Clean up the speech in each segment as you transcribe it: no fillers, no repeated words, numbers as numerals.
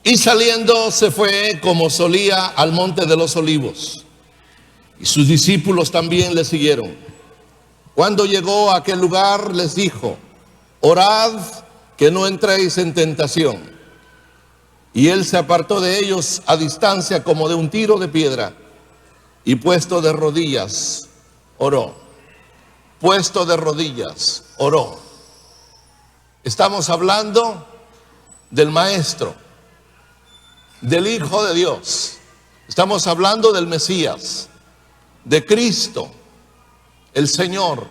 Y saliendo se fue como solía al monte de los olivos. Y sus discípulos también le siguieron. Cuando llegó a aquel lugar les dijo: orad que no entréis en tentación. Y él se apartó de ellos a distancia como de un tiro de piedra, y puesto de rodillas oró. Puesto de rodillas oró. Estamos hablando del Maestro, del Hijo de Dios. Estamos hablando del Mesías, de Cristo, el Señor.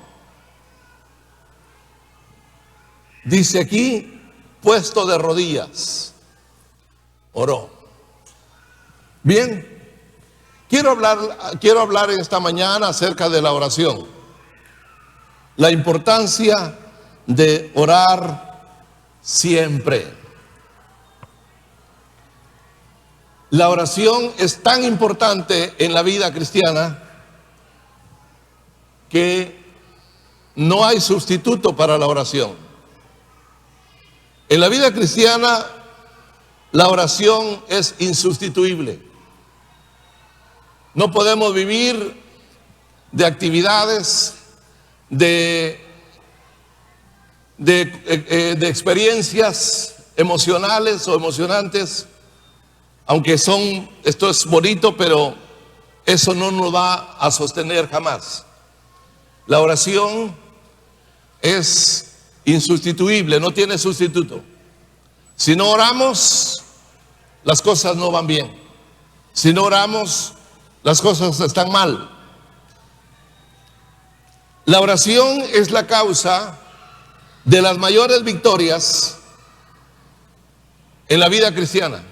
Dice aquí, puesto de rodillas oró. Bien, quiero hablar esta mañana acerca de la oración, la importancia de orar siempre. La oración es tan importante en la vida cristiana que no hay sustituto para la oración. En la vida cristiana, la oración es insustituible. No podemos vivir de actividades, de experiencias emocionales o emocionantes, aunque esto es bonito, pero eso no nos va a sostener jamás. La oración es insustituible, no tiene sustituto. Si no oramos, las cosas no van bien. Si no oramos, las cosas están mal. La oración es la causa de las mayores victorias en la vida cristiana.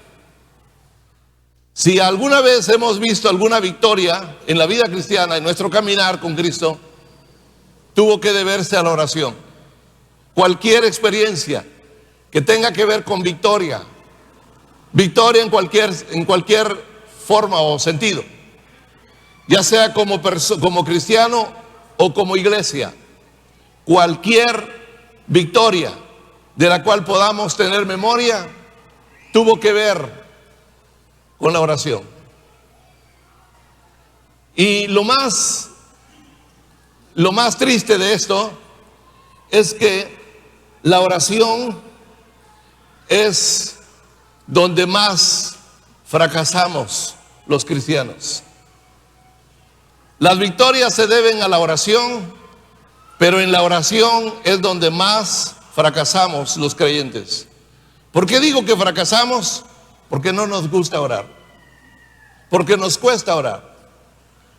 Si alguna vez hemos visto alguna victoria en la vida cristiana, en nuestro caminar con Cristo, tuvo que deberse a la oración. Cualquier experiencia que tenga que ver con victoria en cualquier forma o sentido, ya sea como cristiano o como iglesia, cualquier victoria de la cual podamos tener memoria, tuvo que ver con la oración. Y lo más triste de esto es que la oración es donde más fracasamos los cristianos. Las victorias se deben a la oración, pero en la oración es donde más fracasamos los creyentes. ¿Por qué digo que fracasamos? Porque no nos gusta orar, porque nos cuesta orar,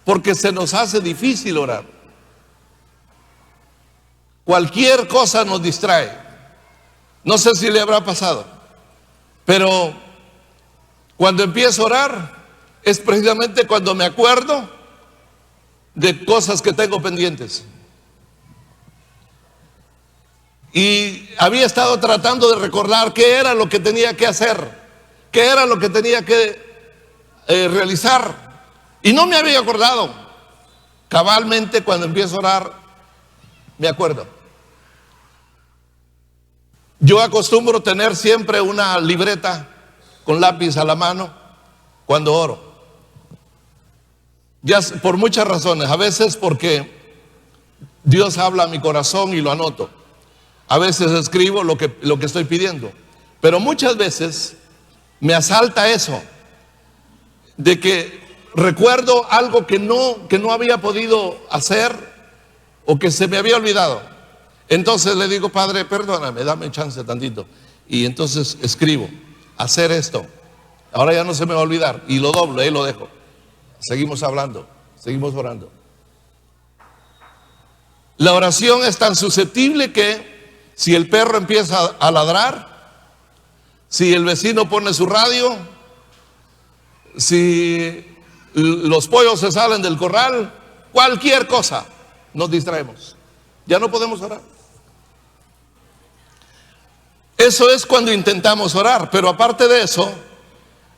porque se nos hace difícil orar. Cualquier cosa nos distrae. No sé si le habrá pasado, pero cuando empiezo a orar es precisamente cuando me acuerdo de cosas que tengo pendientes. Y había estado tratando de recordar qué era lo que tenía que hacer, qué era lo que tenía que realizar, y no me había acordado. Cabalmente cuando empiezo a orar me acuerdo. Yo acostumbro tener siempre una libreta con lápiz a la mano cuando oro, ya por muchas razones. A veces porque Dios habla a mi corazón y lo anoto. A veces escribo lo que estoy pidiendo, pero muchas veces me asalta eso, de que recuerdo algo que no había podido hacer o que se me había olvidado. Entonces le digo: Padre, perdóname, dame chance tantito. Y entonces escribo: hacer esto. Ahora ya no se me va a olvidar. Y lo doblo, ahí lo dejo. Seguimos hablando, seguimos orando. La oración es tan susceptible que si el perro empieza a ladrar, si el vecino pone su radio, si los pollos se salen del corral, cualquier cosa, nos distraemos. Ya no podemos orar. Eso es cuando intentamos orar, pero aparte de eso,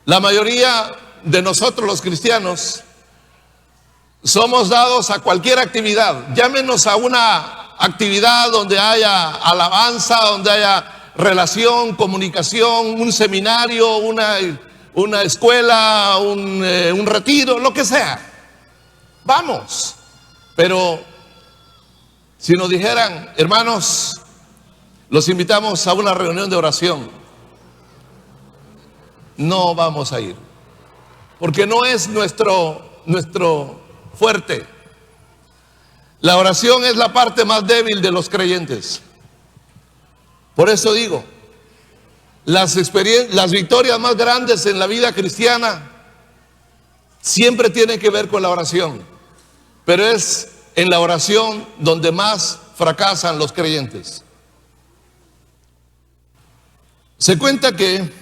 la mayoría de nosotros los cristianos somos dados a cualquier actividad. Llámenos a una actividad donde haya alabanza, donde haya relación, comunicación, un seminario, una escuela, un retiro, lo que sea. Vamos. Pero si nos dijeran, hermanos, los invitamos a una reunión de oración, no vamos a ir, porque no es nuestro fuerte. La oración es la parte más débil de los creyentes. Por eso digo, las victorias más grandes en la vida cristiana siempre tienen que ver con la oración, pero es en la oración donde más fracasan los creyentes. Se cuenta que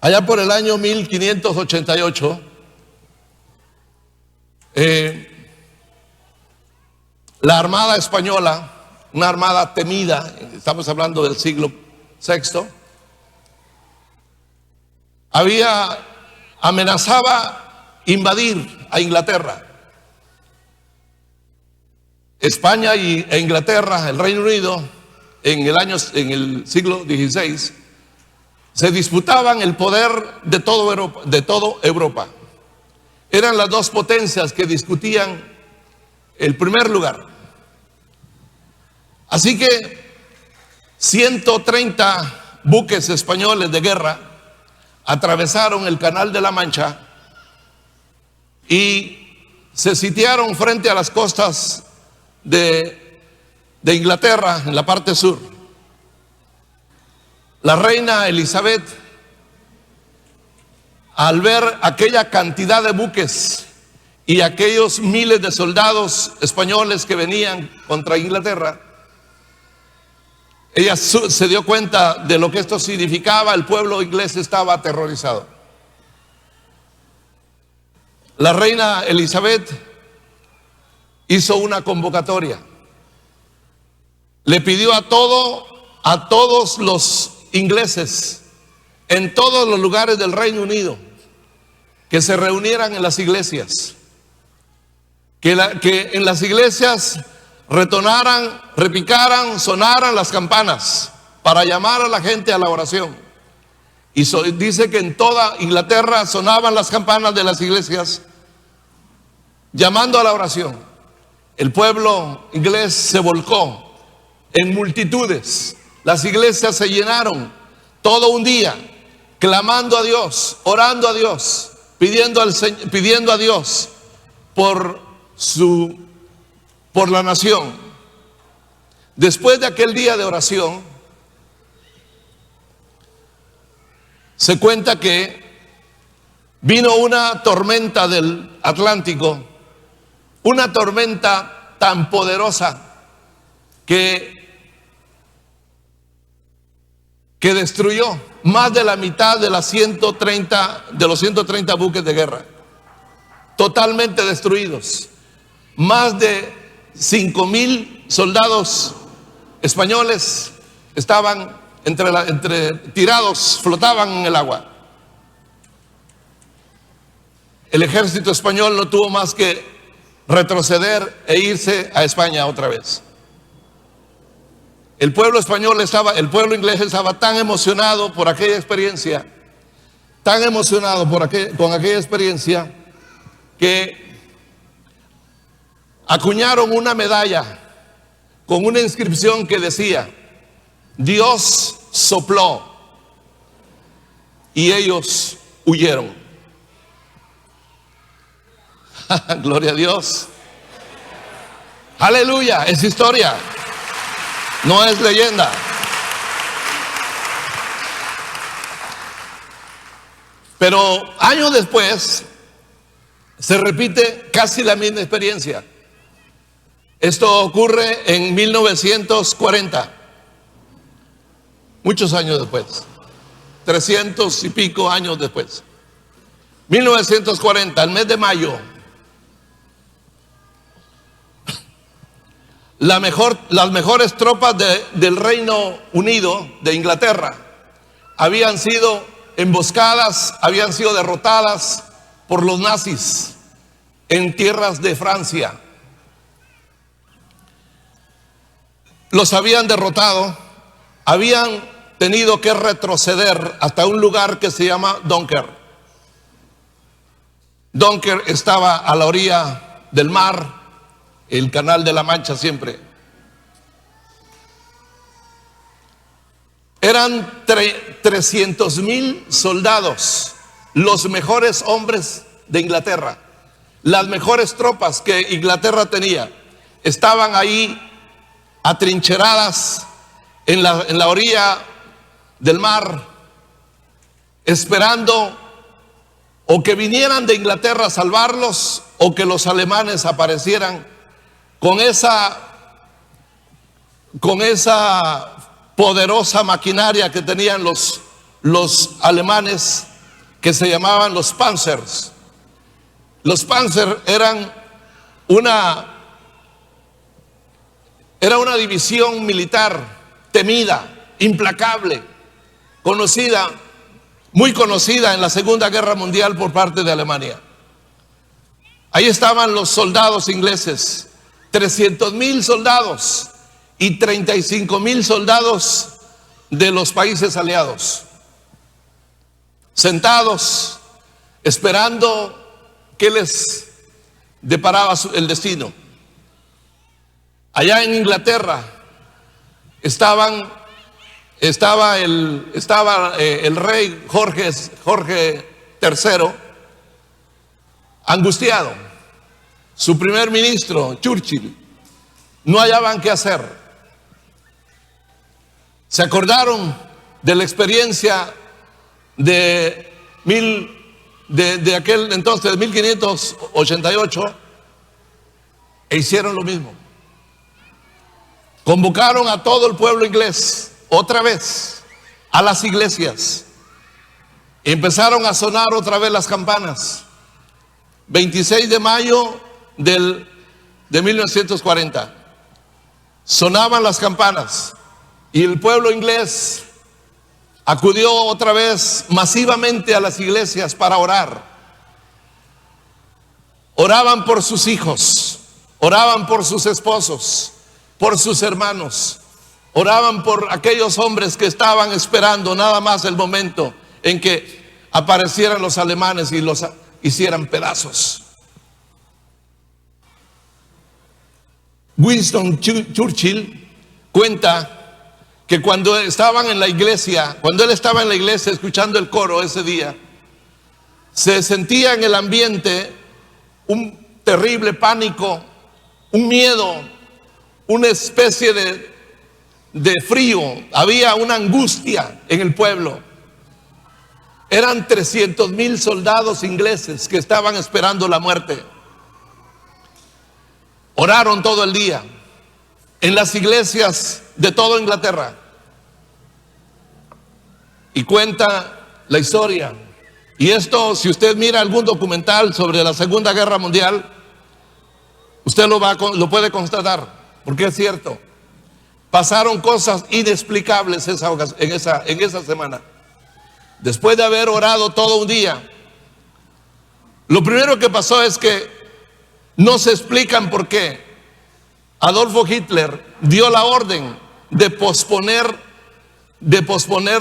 allá por el año 1588, la Armada Española, una armada temida, estamos hablando del siglo VI, amenazaba invadir a Inglaterra. España e Inglaterra, el Reino Unido, en el siglo XVI, se disputaban el poder de toda Europa. Eran las dos potencias que discutían el primer lugar. Así que 130 buques españoles de guerra atravesaron el Canal de la Mancha y se sitiaron frente a las costas de Inglaterra, en la parte sur. La reina Elizabeth, al ver aquella cantidad de buques y aquellos miles de soldados españoles que venían contra Inglaterra, ella se dio cuenta de lo que esto significaba. El pueblo inglés estaba aterrorizado. La reina Elizabeth hizo una convocatoria. Le pidió a todos los ingleses en todos los lugares del Reino Unido que se reunieran en las iglesias, que en las iglesias retonaran, repicaran, sonaran las campanas para llamar a la gente a la oración. Y dice que en toda Inglaterra sonaban las campanas de las iglesias llamando a la oración. El pueblo inglés se volcó en multitudes. Las iglesias se llenaron todo un día, clamando a Dios, orando a Dios, pidiendo a Dios por la nación. Después de aquel día de oración, se cuenta que vino una tormenta del Atlántico, una tormenta tan poderosa que destruyó más de la mitad de los 130 buques de guerra, totalmente destruidos. Más de 5,000 soldados españoles estaban tirados, flotaban en el agua. El ejército español no tuvo más que retroceder e irse a España otra vez. El pueblo inglés estaba tan emocionado por aquella experiencia, tan emocionado con aquella experiencia, que acuñaron una medalla con una inscripción que decía: Dios sopló y ellos huyeron. Gloria a Dios. Aleluya, es historia, no es leyenda. Pero años después se repite casi la misma experiencia. Esto ocurre en 1940, muchos años después, 300 y pico años después. 1940, el mes de mayo, las mejores tropas del Reino Unido, de Inglaterra, habían sido emboscadas, habían sido derrotadas por los nazis en tierras de Francia. Los habían derrotado habían tenido que retroceder hasta un lugar que se llama Dunker. Dunker estaba a la orilla del mar, el Canal de la Mancha siempre. Eran 300,000 soldados, los mejores hombres de Inglaterra, las mejores tropas que Inglaterra tenía. Estaban ahí atrincheradas en la orilla del mar, esperando o que vinieran de Inglaterra a salvarlos, o que los alemanes aparecieran con esa poderosa maquinaria que tenían los alemanes, que se llamaban los Panzers. Los Panzer eran una división militar temida, implacable, muy conocida en la Segunda Guerra Mundial por parte de Alemania. Ahí estaban los soldados ingleses, 300,000 soldados y 35,000 soldados de los países aliados, sentados, esperando qué les deparaba el destino. Allá en Inglaterra estaba el rey Jorge III, angustiado. Su primer ministro, Churchill, no hallaban qué hacer. Se acordaron de la experiencia de aquel entonces, de 1588, e hicieron lo mismo. Convocaron a todo el pueblo inglés otra vez a las iglesias. Empezaron a sonar otra vez las campanas. 26 de mayo de 1940 sonaban las campanas y el pueblo inglés acudió otra vez masivamente a las iglesias para orar. Oraban por sus hijos, oraban por sus esposos, por sus hermanos, oraban por aquellos hombres que estaban esperando nada más el momento en que aparecieran los alemanes y los hicieran pedazos. Winston Churchill cuenta que cuando estaban en la iglesia, cuando él estaba en la iglesia escuchando el coro ese día, se sentía en el ambiente un terrible pánico, un miedo, una especie de frío. Había una angustia en el pueblo. Eran 300,000 soldados ingleses que estaban esperando la muerte. Oraron todo el día en las iglesias de toda Inglaterra. Y cuenta la historia. Y esto, si usted mira algún documental sobre la Segunda Guerra Mundial, usted lo puede constatar, porque es cierto. Pasaron cosas inexplicables en esa semana. Después de haber orado todo un día, lo primero que pasó es que no se explican por qué Adolfo Hitler dio la orden de posponer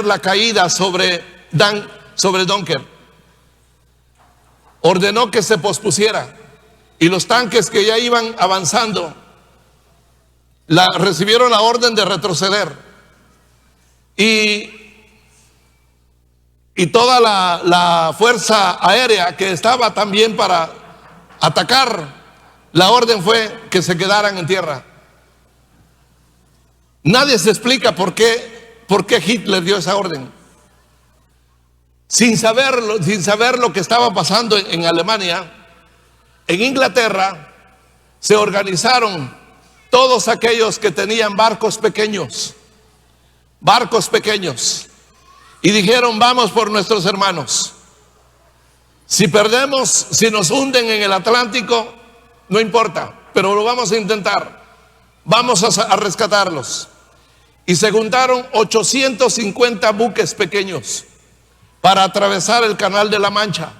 la caída sobre Dunker. Ordenó que se pospusiera, y los tanques que ya iban avanzando recibieron la orden de retroceder, y toda la fuerza aérea que estaba también para atacar, la orden fue que se quedaran en tierra. Nadie se explica por qué Hitler dio esa orden. Sin saber lo que estaba pasando en Alemania, en Inglaterra se organizaron todos aquellos que tenían barcos pequeños, y dijeron: vamos por nuestros hermanos. Si perdemos, si nos hunden en el Atlántico, no importa, pero lo vamos a intentar. Vamos a rescatarlos. Y se juntaron 850 buques pequeños para atravesar el Canal de la Mancha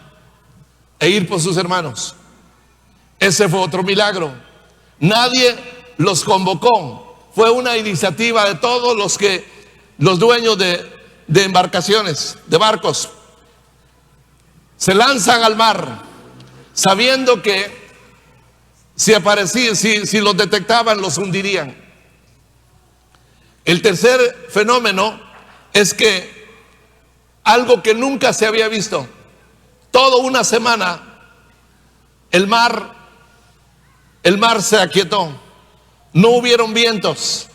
e ir por sus hermanos. Ese fue otro milagro. Nadie los convocó. Fue una iniciativa de todos los que los dueños de embarcaciones, de barcos, se lanzan al mar sabiendo que si los detectaban, los hundirían. El tercer fenómeno es que algo que nunca se había visto, toda una semana el mar se aquietó, no hubieron vientos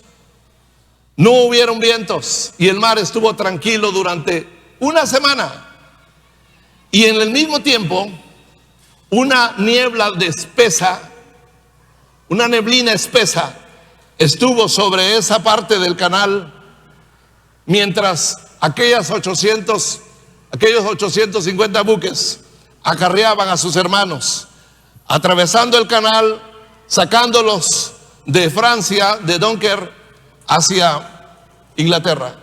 y el mar estuvo tranquilo durante una semana. Y en el mismo tiempo, una neblina espesa estuvo sobre esa parte del canal, mientras aquellos 850 buques acarreaban a sus hermanos, atravesando el canal, sacándolos de Francia, de Dunkerque, hacia Inglaterra.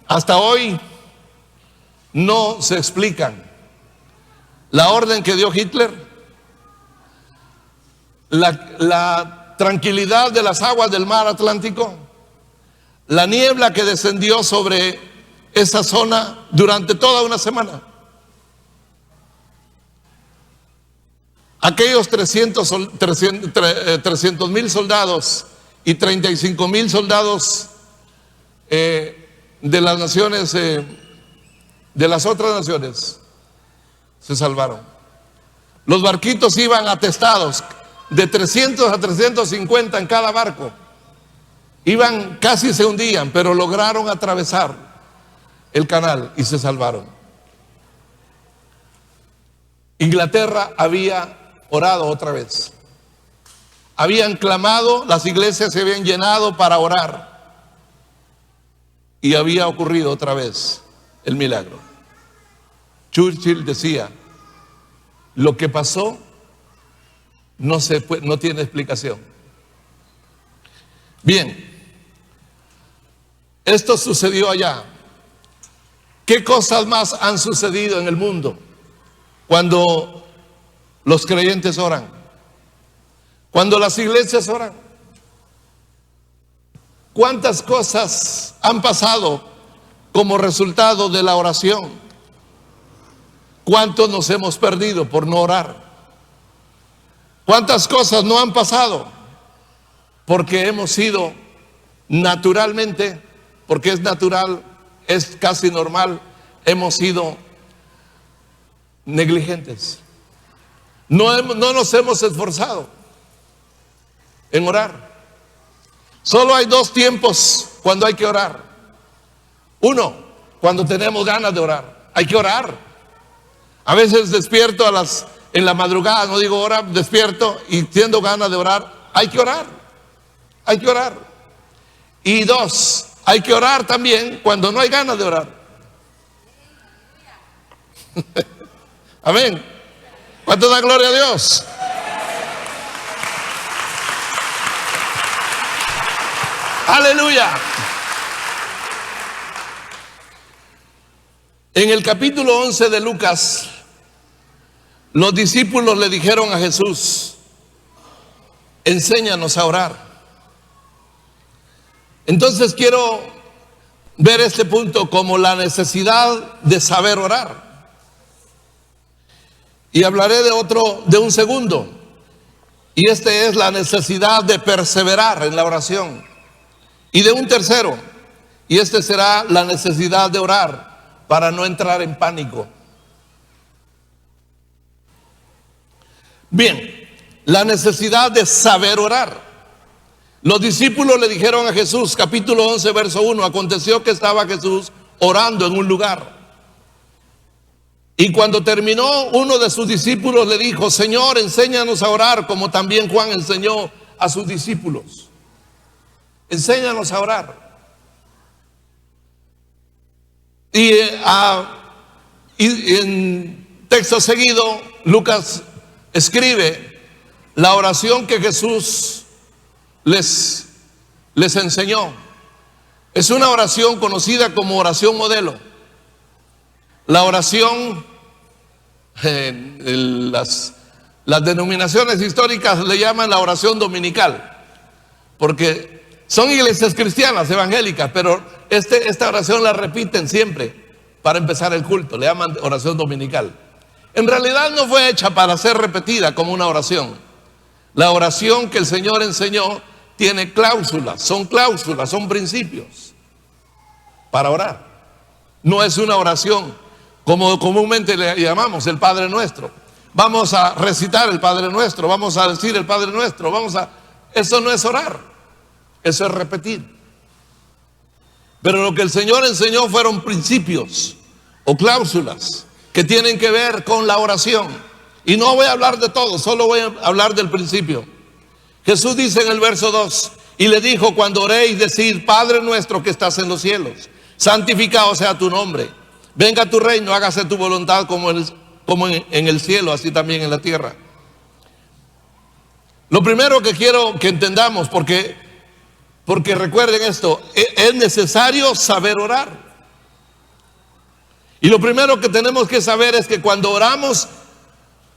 Hasta hoy no se explican la orden que dio Hitler, la tranquilidad de las aguas del mar Atlántico, la niebla que descendió sobre esa zona durante toda una semana. Aquellos 300,000 soldados y 35,000 soldados de las naciones, de las otras naciones, se salvaron. Los barquitos iban atestados de 300 a 350 en cada barco. Casi se hundían, pero lograron atravesar el canal y se salvaron. Inglaterra había orado otra vez. Habían clamado, las iglesias se habían llenado para orar. Y había ocurrido otra vez el milagro. Churchill decía: lo que pasó no tiene explicación. Bien, esto sucedió allá. ¿Qué cosas más han sucedido en el mundo cuando los creyentes oran? Cuando las iglesias oran. ¿Cuántas cosas han pasado como resultado de la oración? ¿Cuántos nos hemos perdido por no orar? ¿Cuántas cosas no han pasado porque hemos sido naturalmente, porque es natural, es casi normal, hemos sido negligentes? No nos hemos esforzado en orar. Solo hay dos tiempos cuando hay que orar. Uno, cuando tenemos ganas de orar. Hay que orar. A veces despierto en la madrugada, no digo hora, despierto y tengo ganas de orar. Hay que orar. Hay que orar. Y dos, hay que orar también cuando no hay ganas de orar. Amén. ¿Cuánto da gloria a Dios? Aleluya. En el capítulo 11 de Lucas, los discípulos le dijeron a Jesús: enséñanos a orar. Entonces quiero ver este punto como la necesidad de saber orar. Y hablaré de un segundo. Y este es la necesidad de perseverar en la oración. Y de un tercero, y este será la necesidad de orar para no entrar en pánico. Bien, la necesidad de saber orar. Los discípulos le dijeron a Jesús, capítulo 11, verso 1, aconteció que estaba Jesús orando en un lugar. Y cuando terminó, uno de sus discípulos le dijo: Señor, enséñanos a orar, como también Juan enseñó a sus discípulos. Enséñanos a orar. Y en texto seguido, Lucas escribe la oración que Jesús les enseñó. Es una oración conocida como oración modelo. La oración, las denominaciones históricas le llaman la oración dominical. porque son iglesias cristianas, evangélicas, pero esta oración la repiten siempre para empezar el culto, le llaman oración dominical. En realidad no fue hecha para ser repetida como una oración. La oración que el Señor enseñó tiene cláusulas, son principios para orar. No es una oración como comúnmente le llamamos el Padre Nuestro. Vamos a recitar el Padre Nuestro, vamos a decir el Padre Nuestro, eso no es orar, eso es repetir. Pero lo que el Señor enseñó fueron principios o cláusulas que tienen que ver con la oración. Y no voy a hablar de todo, solo voy a hablar del principio. Jesús dice en el verso 2, y le dijo: cuando oréis, decid: Padre nuestro que estás en los cielos, santificado sea tu nombre. Venga tu reino, hágase tu voluntad como en el cielo, así también en la tierra. Lo primero que quiero que entendamos, porque recuerden esto, es necesario saber orar. Y lo primero que tenemos que saber es que cuando oramos,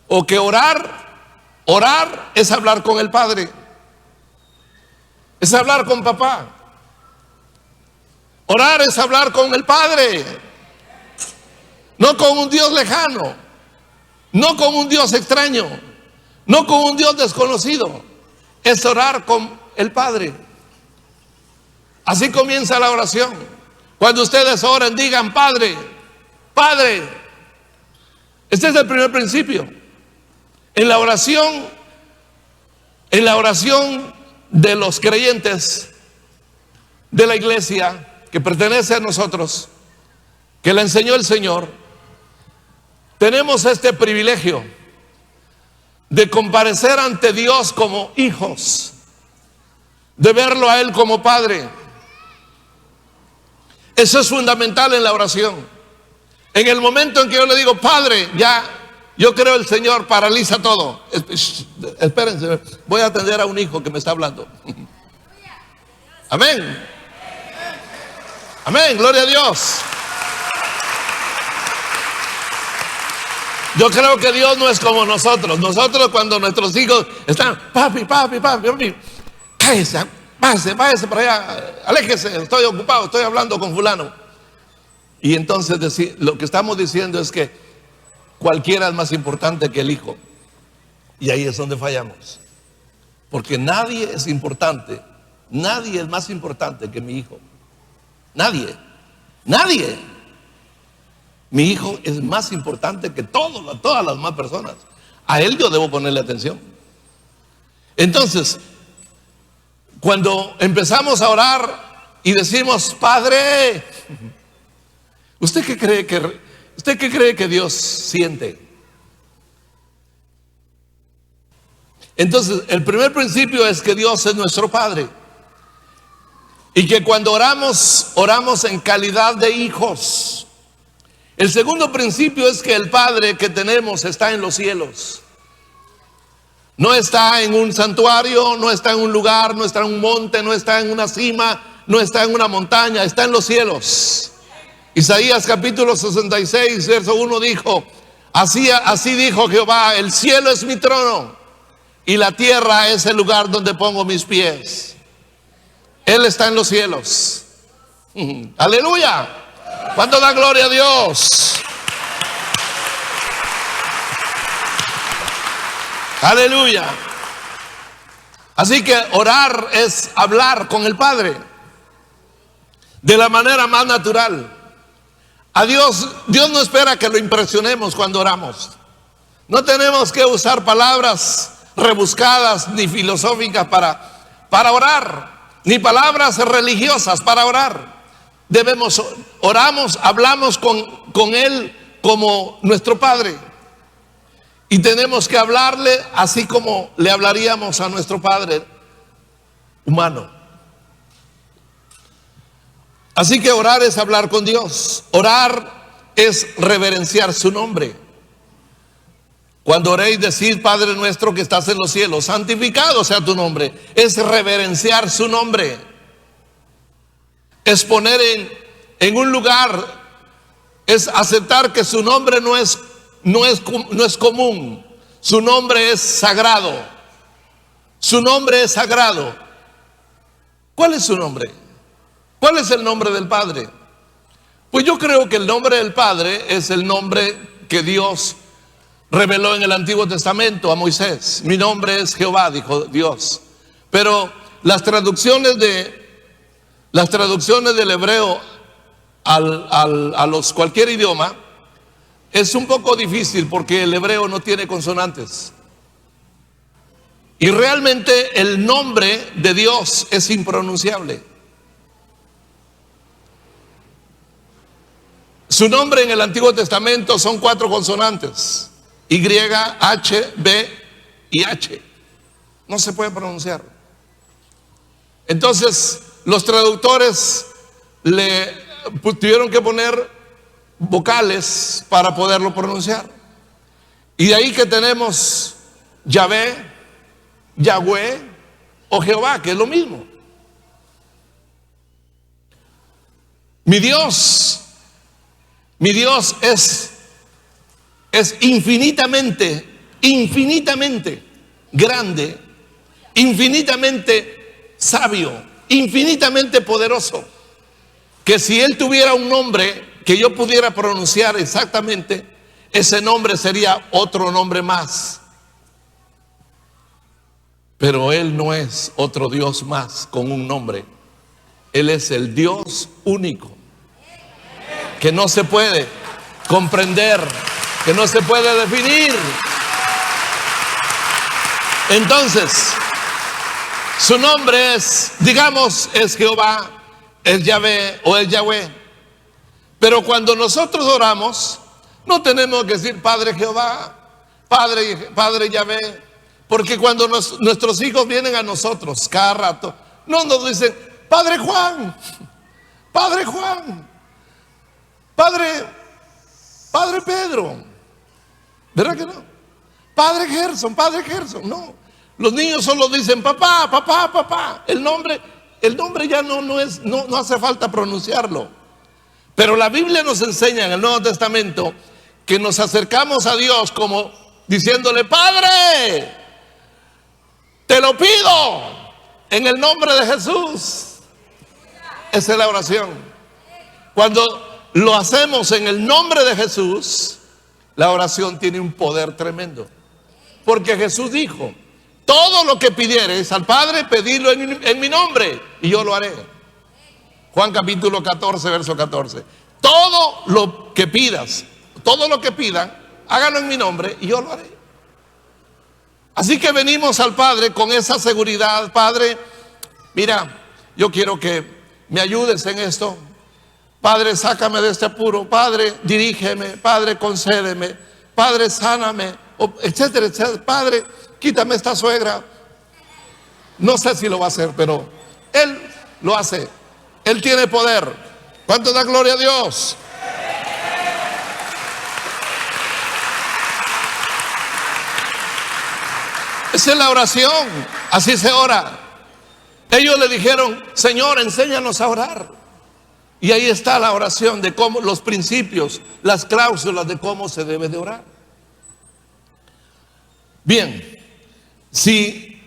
o que orar es hablar con el Padre, es hablar con papá. Orar es hablar con el Padre, no con un Dios lejano, no con un Dios extraño, no con un Dios desconocido. Es orar con el Padre. Así comienza la oración. Cuando ustedes oren, digan: Padre, Padre. Este es el primer principio. En la oración de los creyentes de la iglesia que pertenece a nosotros, que la enseñó el Señor, tenemos este privilegio de comparecer ante Dios como hijos, de verlo a Él como Padre. Eso es fundamental en la oración. En el momento en que yo le digo: Padre, ya, yo creo el Señor paraliza todo. Espérense, voy a atender a un hijo que me está hablando. Amén. Amén, gloria a Dios. Yo creo que Dios no es como nosotros. Nosotros, cuando nuestros hijos están: papi, cállese, váyase para allá, aléjese, estoy ocupado, estoy hablando con fulano. Y entonces lo que estamos diciendo es que cualquiera es más importante que el hijo. Y ahí es donde fallamos. Porque nadie es importante, nadie es más importante que mi hijo. Nadie. Mi hijo es más importante que todas las demás personas. A él yo debo ponerle atención. Entonces, cuando empezamos a orar y decimos: Padre, ¿usted qué cree que Dios siente? Entonces, el primer principio es que Dios es nuestro Padre. Y que cuando oramos en calidad de hijos. El segundo principio es que el Padre que tenemos está en los cielos. No está en un santuario, no está en un lugar, no está en un monte, no está en una cima, no está en una montaña, está en los cielos. Isaías capítulo 66, verso 1 dijo: así dijo Jehová: el cielo es mi trono y la tierra es el lugar donde pongo mis pies. Él está en los cielos. Aleluya. ¿Cuánto da gloria a Dios? Aleluya. Así que orar es hablar con el Padre de la manera más natural. A Dios no espera que lo impresionemos cuando oramos. No tenemos que usar palabras rebuscadas ni filosóficas para orar, ni palabras religiosas para orar. Hablamos con Él como nuestro Padre. Y tenemos que hablarle así como le hablaríamos a nuestro Padre humano. Así que orar es hablar con Dios. Orar es reverenciar su nombre. Cuando oréis, decid: Padre nuestro que estás en los cielos, santificado sea tu nombre. Es reverenciar su nombre. Es poner en un lugar, es aceptar que su nombre no es común. Su nombre es sagrado. Su nombre es sagrado. ¿Cuál es su nombre? ¿Cuál es el nombre del Padre? Pues yo creo que el nombre del Padre es el nombre que Dios reveló en el Antiguo Testamento a Moisés. Mi nombre es Jehová, dijo Dios. Pero las traducciones del hebreo a cualquier idioma es un poco difícil porque el hebreo no tiene consonantes. Y realmente el nombre de Dios es impronunciable. Su nombre en el Antiguo Testamento son 4 consonantes: Y, H, B y H. No se puede pronunciar. Entonces los traductores le tuvieron que poner vocales para poderlo pronunciar. Y de ahí que tenemos Yahvé, Yahweh o Jehová, que es lo mismo. Mi Dios es infinitamente grande, infinitamente sabio, infinitamente poderoso, que si Él tuviera un nombre que yo pudiera pronunciar exactamente, ese nombre sería otro nombre más. Pero Él no es otro Dios más con un nombre. Él es el Dios único, que no se puede comprender, que no se puede definir. Entonces, su nombre es, digamos, es Jehová, es Yahvé o es Yahweh. Pero cuando nosotros oramos, no tenemos que decir Padre Jehová, Padre Yahvé, porque cuando nuestros hijos vienen a nosotros cada rato, no nos dicen Padre Juan, Padre Juan, Padre Pedro, ¿verdad que no? Padre Gerson, no. Los niños solo dicen papá, papá, papá. El nombre ya no hace falta pronunciarlo. Pero la Biblia nos enseña en el Nuevo Testamento que nos acercamos a Dios como diciéndole: Padre, te lo pido en el nombre de Jesús. Esa es la oración. Cuando lo hacemos en el nombre de Jesús, la oración tiene un poder tremendo. Porque Jesús dijo: todo lo que pidieres al Padre, pedidlo en mi nombre y yo lo haré. Juan capítulo 14, verso 14. Todo lo que pidas, todo lo que pidan, háganlo en mi nombre y yo lo haré. Así que venimos al Padre con esa seguridad: Padre, mira, yo quiero que me ayudes en esto. Padre, sácame de este apuro. Padre, dirígeme. Padre, concédeme. Padre, sáname, etcétera, etcétera. Padre, quítame esta suegra. No sé si lo va a hacer, pero Él lo hace. Él tiene poder. ¿Cuánto da gloria a Dios? Esa es la oración. Así se ora. Ellos le dijeron: Señor, enséñanos a orar. Y ahí está la oración, de cómo, los principios, las cláusulas de cómo se debe de orar. Bien, si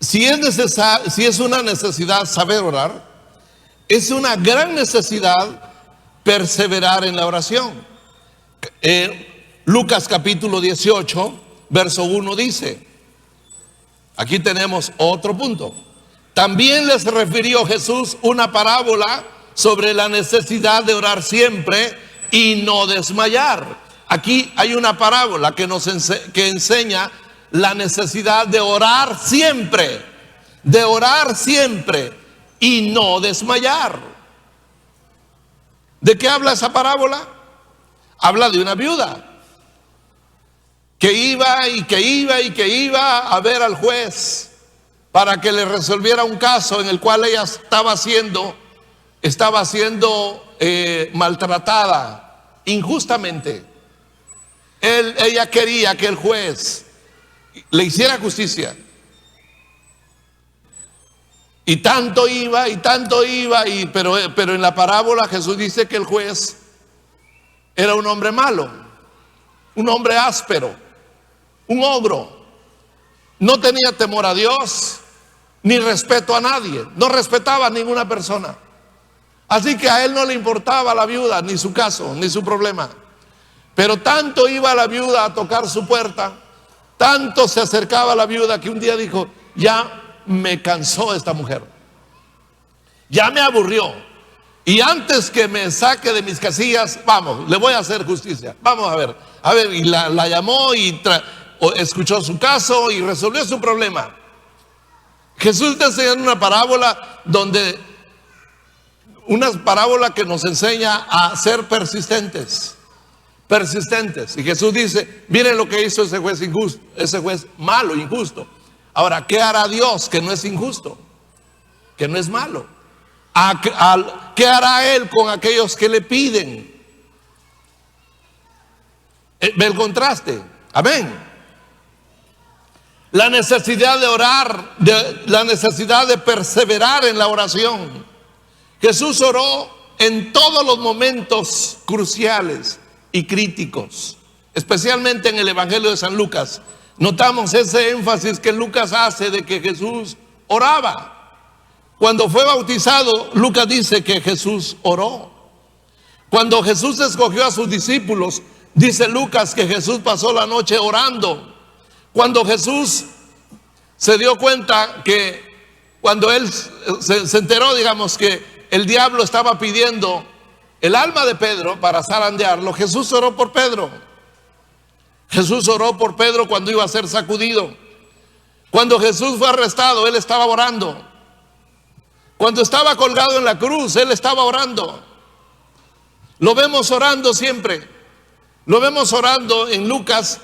es una necesidad saber orar, es una gran necesidad perseverar en la oración. Lucas capítulo 18, verso 1 dice, aquí tenemos otro punto: también les refirió Jesús una parábola sobre la necesidad de orar siempre y no desmayar. Aquí hay una parábola que enseña la necesidad de orar siempre y no desmayar. ¿De qué habla esa parábola? Habla de una viuda que iba a ver al juez para que le resolviera un caso en el cual ella estaba siendo maltratada injustamente. Ella quería que el juez le hiciera justicia. Y tanto iba, pero en la parábola Jesús dice que el juez era un hombre malo, un hombre áspero, un ogro. No tenía temor a Dios, ni respeto a nadie, no respetaba a ninguna persona. Así que a él no le importaba la viuda, ni su caso, ni su problema. Pero tanto iba la viuda a tocar su puerta, tanto se acercaba a la viuda, que un día dijo: ya me cansó esta mujer, ya me aburrió, y antes que me saque de mis casillas, vamos, le voy a hacer justicia. Vamos a ver, y la llamó y escuchó su caso y resolvió su problema. Jesús está enseñando una parábola que nos enseña a ser persistentes. Y Jesús dice: miren lo que hizo ese juez injusto, ese juez malo, injusto. Ahora, ¿qué hará Dios que no es injusto, que no es malo? ¿Qué hará Él con aquellos que le piden? ¿Ve el contraste? Amén. La necesidad de orar, la necesidad de perseverar en la oración. Jesús oró en todos los momentos cruciales y críticos, especialmente en el Evangelio de San Lucas. Notamos ese énfasis que Lucas hace de que Jesús oraba. Cuando fue bautizado, Lucas dice que Jesús oró. Cuando Jesús escogió a sus discípulos, dice Lucas que Jesús pasó la noche orando. Cuando Jesús se dio cuenta que, cuando él se enteró, digamos, que el diablo estaba pidiendo el alma de Pedro para zarandearlo, Jesús oró por Pedro. Jesús oró por Pedro cuando iba a ser sacudido. Cuando Jesús fue arrestado, él estaba orando. Cuando estaba colgado en la cruz, él estaba orando. Lo vemos orando siempre. Lo vemos orando en Lucas,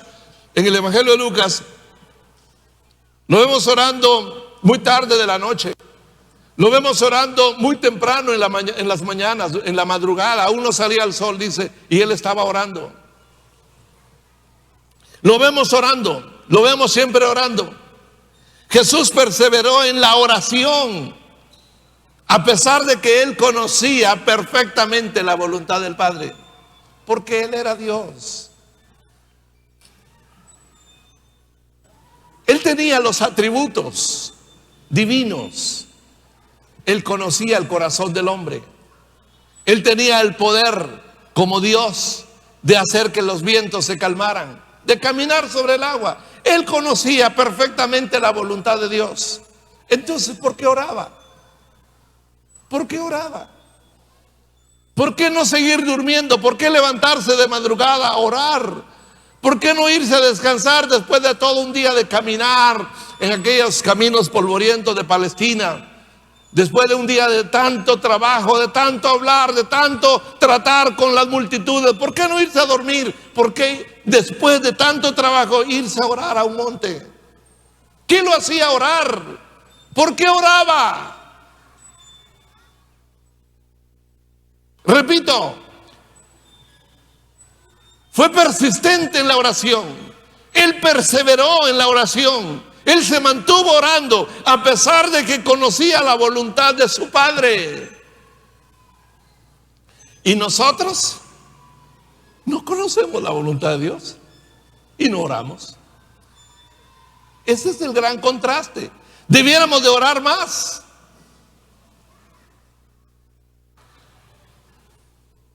en el Evangelio de Lucas. Lo vemos orando muy tarde de la noche. Lo vemos orando muy temprano en las mañanas, en la madrugada. Aún no salía el sol, dice, y él estaba orando. Lo vemos orando, lo vemos siempre orando. Jesús perseveró en la oración, a pesar de que él conocía perfectamente la voluntad del Padre, porque él era Dios. Él tenía los atributos divinos. Él conocía el corazón del hombre. Él tenía el poder como Dios de hacer que los vientos se calmaran, de caminar sobre el agua. Él conocía perfectamente la voluntad de Dios. Entonces, ¿por qué oraba? ¿Por qué oraba? ¿Por qué no seguir durmiendo? ¿Por qué levantarse de madrugada a orar? ¿Por qué no irse a descansar después de todo un día de caminar en aquellos caminos polvorientos de Palestina? Después de un día de tanto trabajo, de tanto hablar, de tanto tratar con las multitudes, ¿por qué no irse a dormir? ¿Por qué después de tanto trabajo irse a orar a un monte? ¿Qué lo hacía orar? ¿Por qué oraba? Repito, fue persistente en la oración. Él perseveró en la oración. Él se mantuvo orando a pesar de que conocía la voluntad de su Padre. Y nosotros no conocemos la voluntad de Dios y no oramos. Ese es el gran contraste. Debiéramos de orar más.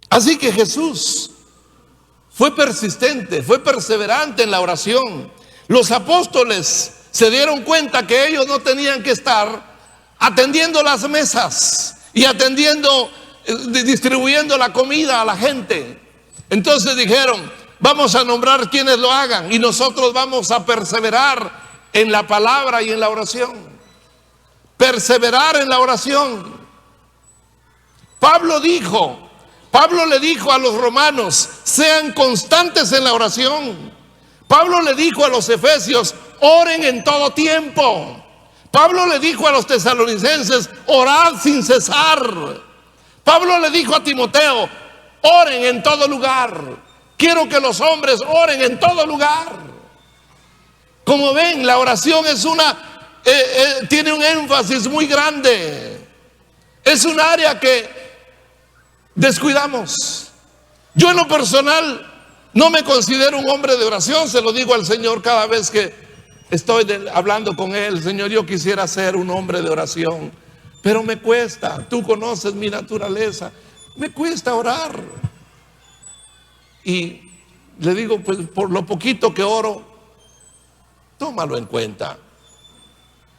Así que Jesús fue persistente, fue perseverante en la oración. Los apóstoles se dieron cuenta que ellos no tenían que estar atendiendo las mesas y distribuyendo la comida a la gente. Entonces dijeron: vamos a nombrar quienes lo hagan y nosotros vamos a perseverar en la palabra y en la oración. Perseverar en la oración. Pablo le dijo a los romanos: sean constantes en la oración. Pablo le dijo a los efesios: oren en todo tiempo. Pablo le dijo a los tesalonicenses: orad sin cesar. Pablo le dijo a Timoteo: oren en todo lugar. Quiero que los hombres oren en todo lugar. Como ven, la oración es tiene un énfasis muy grande. Es un área que descuidamos. Yo en lo personal no me considero un hombre de oración, se lo digo al Señor cada vez que hablando con él: Señor, yo quisiera ser un hombre de oración, pero me cuesta. Tú conoces mi naturaleza, me cuesta orar. Y le digo: pues por lo poquito que oro, tómalo en cuenta.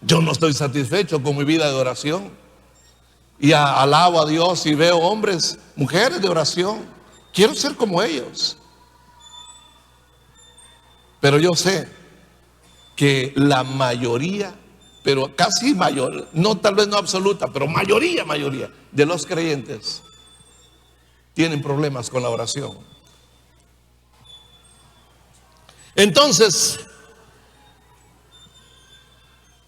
Yo no estoy satisfecho con mi vida de oración, y alabo a Dios y veo hombres, mujeres de oración. Quiero ser como ellos, pero yo sé que la mayoría, pero casi mayor, no, tal vez no absoluta, pero mayoría de los creyentes tienen problemas con la oración. Entonces,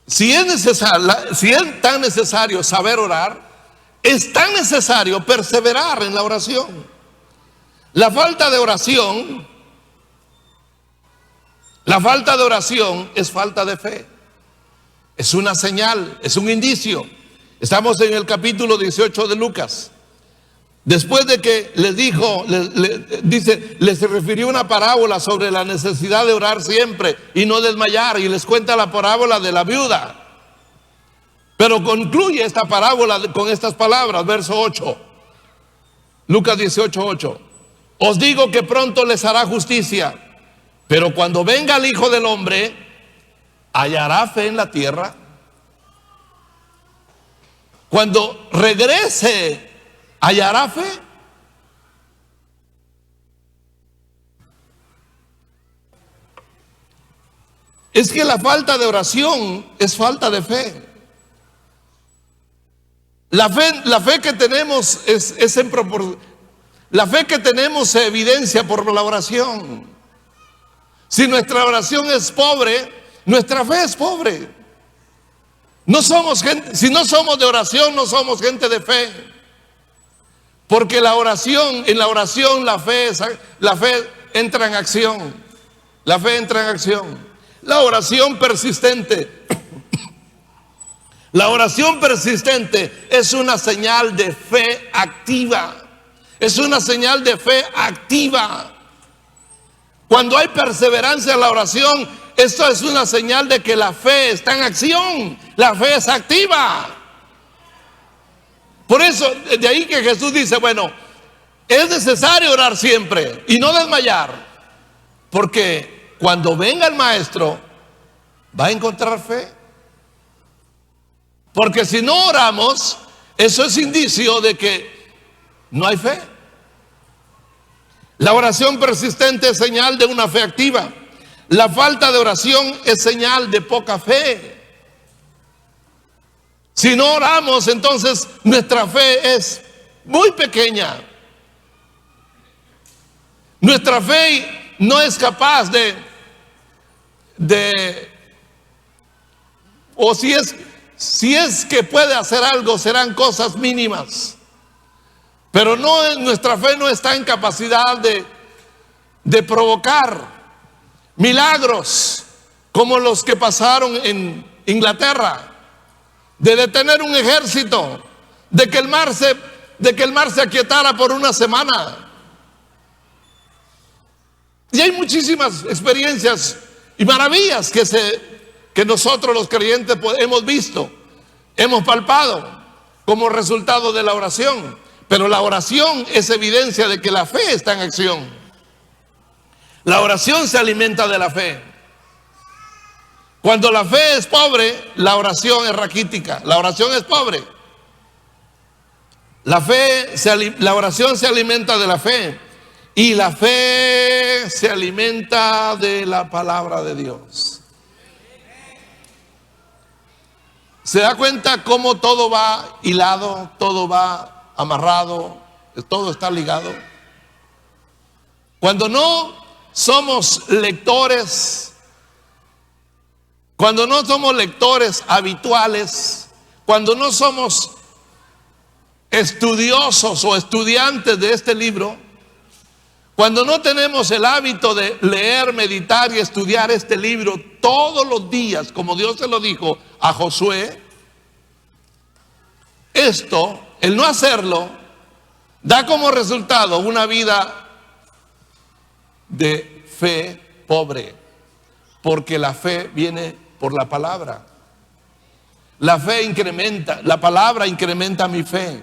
si es tan necesario saber orar, es tan necesario perseverar en la oración. La falta de oración es falta de fe. Es una señal, es un indicio. Estamos en el capítulo 18 de Lucas. Después de que les dijo, les refirió una parábola sobre la necesidad de orar siempre y no desmayar, y les cuenta la parábola de la viuda. Pero concluye esta parábola con estas palabras, verso 8. Lucas 18:8. Os digo que pronto les hará justicia, pero cuando venga el Hijo del Hombre, ¿hallará fe en la tierra? Cuando regrese, ¿hallará fe? Es que la falta de oración es falta de fe. La fe que tenemos es en proporción. La fe que tenemos se evidencia por la oración. Si nuestra oración es pobre, nuestra fe es pobre. No somos gente, si no somos de oración, no somos gente de fe. Porque en la oración la fe entra en acción. La fe entra en acción. La oración persistente. La oración persistente es una señal de fe activa. Es una señal de fe activa. Cuando hay perseverancia en la oración, esto es una señal de que la fe está en acción. La fe es activa. Por eso, de ahí que Jesús dice: bueno, es necesario orar siempre y no desmayar, porque cuando venga el maestro va a encontrar fe. Porque si no oramos, eso es indicio de que no hay fe. La oración persistente es señal de una fe activa. La falta de oración es señal de poca fe. Si no oramos, entonces nuestra fe es muy pequeña. Nuestra fe no es capaz o si es que puede hacer algo, serán cosas mínimas. Pero nuestra fe no está en capacidad de provocar milagros como los que pasaron en Inglaterra, de detener un ejército, de que el mar se aquietara por una semana. Y hay muchísimas experiencias y maravillas que nosotros los creyentes hemos visto, hemos palpado como resultado de la oración. Pero la oración es evidencia de que la fe está en acción. La oración se alimenta de la fe. Cuando la fe es pobre, la oración es raquítica. La oración es pobre. La oración se alimenta de la fe. Y la fe se alimenta de la palabra de Dios. ¿Se da cuenta cómo todo va hilado, todo va amarrado, todo está ligado? Cuando no somos lectores, cuando no somos lectores habituales, cuando no somos estudiosos o estudiantes de este libro, cuando no tenemos el hábito de leer, meditar y estudiar este libro todos los días, como Dios se lo dijo a Josué, el no hacerlo, da como resultado una vida de fe pobre. Porque la fe viene por la palabra. La fe incrementa, la palabra incrementa mi fe.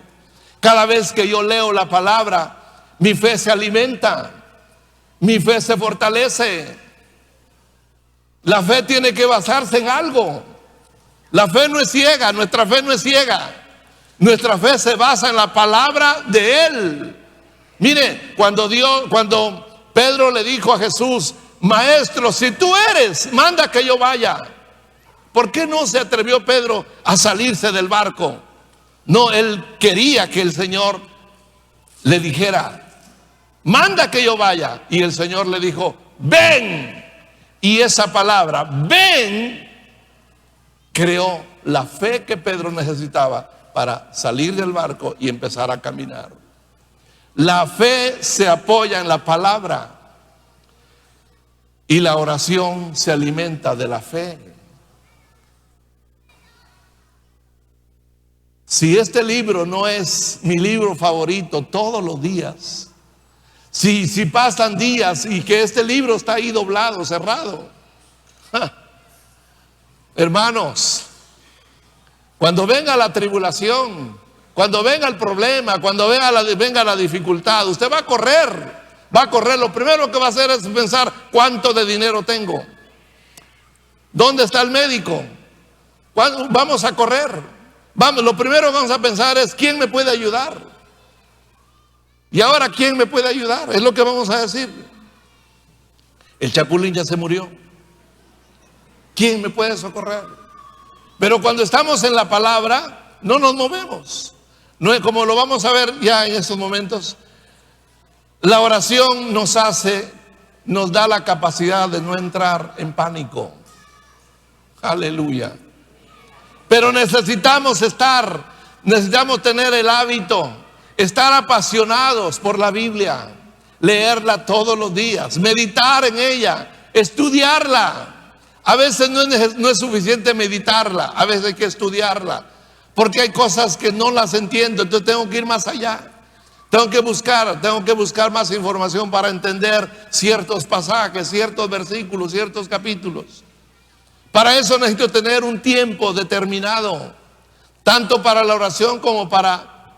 Cada vez que yo leo la palabra, mi fe se alimenta, mi fe se fortalece. La fe tiene que basarse en algo. La fe no es ciega, nuestra fe no es ciega. Nuestra fe se basa en la palabra de Él. Mire, cuando Pedro le dijo a Jesús: Maestro, si tú eres, manda que yo vaya. ¿Por qué no se atrevió Pedro a salirse del barco? No, él quería que el Señor le dijera: manda que yo vaya. Y el Señor le dijo: ven. Y esa palabra, ven, creó la fe que Pedro necesitaba para salir del barco y empezar a caminar. La fe se apoya en la palabra y la oración se alimenta de la fe. Si este libro no es mi libro favorito todos los días, si pasan días y que este libro está ahí doblado, cerrado, hermanos, cuando venga la tribulación, cuando venga el problema, cuando venga la dificultad, usted va a correr. Lo primero que va a hacer es pensar: ¿cuánto de dinero tengo? ¿Dónde está el médico? Vamos a correr. Lo primero que vamos a pensar es: ¿quién me puede ayudar? Y ahora, ¿quién me puede ayudar? Es lo que vamos a decir. El chapulín ya se murió. ¿Quién me puede socorrer? Pero cuando estamos en la palabra, no nos movemos. No es como lo vamos a ver ya en estos momentos. La oración nos da la capacidad de no entrar en pánico. Aleluya. Pero necesitamos tener el hábito, estar apasionados por la Biblia, leerla todos los días, meditar en ella, estudiarla. A veces no es suficiente meditarla, a veces hay que estudiarla, porque hay cosas que no las entiendo, entonces tengo que ir más allá. Tengo que buscar más información para entender ciertos pasajes, ciertos versículos, ciertos capítulos. Para eso necesito tener un tiempo determinado, tanto para la oración como para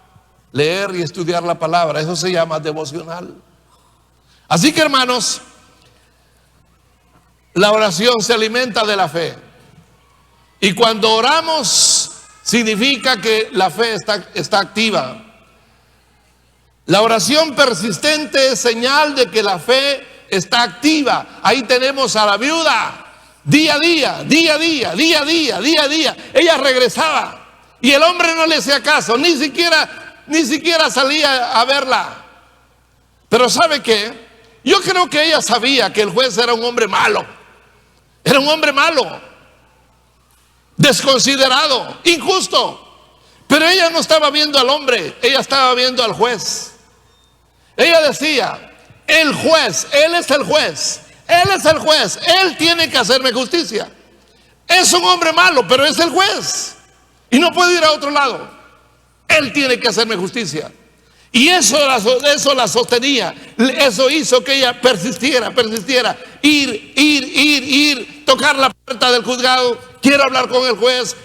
leer y estudiar la palabra. Eso se llama devocional. Así que, hermanos, la oración se alimenta de la fe. Y cuando oramos, significa que la fe está activa. La oración persistente es señal de que la fe está activa. Ahí tenemos a la viuda. Día a día. Ella regresaba y el hombre no le hacía caso, ni siquiera salía a verla. Pero ¿sabe qué? Yo creo que ella sabía que el juez era un hombre malo. Era un hombre malo, desconsiderado, injusto. Pero ella no estaba viendo al hombre, ella estaba viendo al juez. Ella decía: el juez, él es el juez. Él es el juez, él tiene que hacerme justicia. Es un hombre malo, pero es el juez y no puedo ir a otro lado. Él tiene que hacerme justicia. Y eso la sostenía. Eso hizo que ella persistiera. Ir, tocar la puerta del juzgado. Quiero hablar con el juez.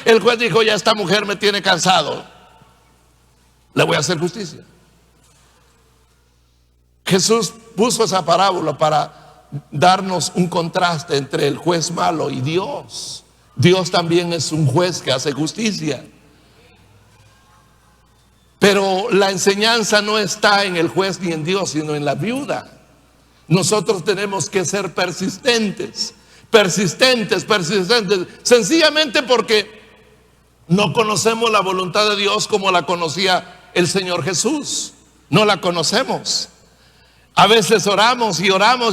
El juez dijo: ya esta mujer me tiene cansado, le voy a hacer justicia. Jesús puso esa parábola para darnos un contraste entre el juez malo y Dios. Dios también es un juez que hace justicia. Pero la enseñanza no está en el juez ni en Dios, sino en la viuda. Nosotros tenemos que ser persistentes, sencillamente porque no conocemos la voluntad de Dios como la conocía el Señor Jesús. No la conocemos. A veces oramos y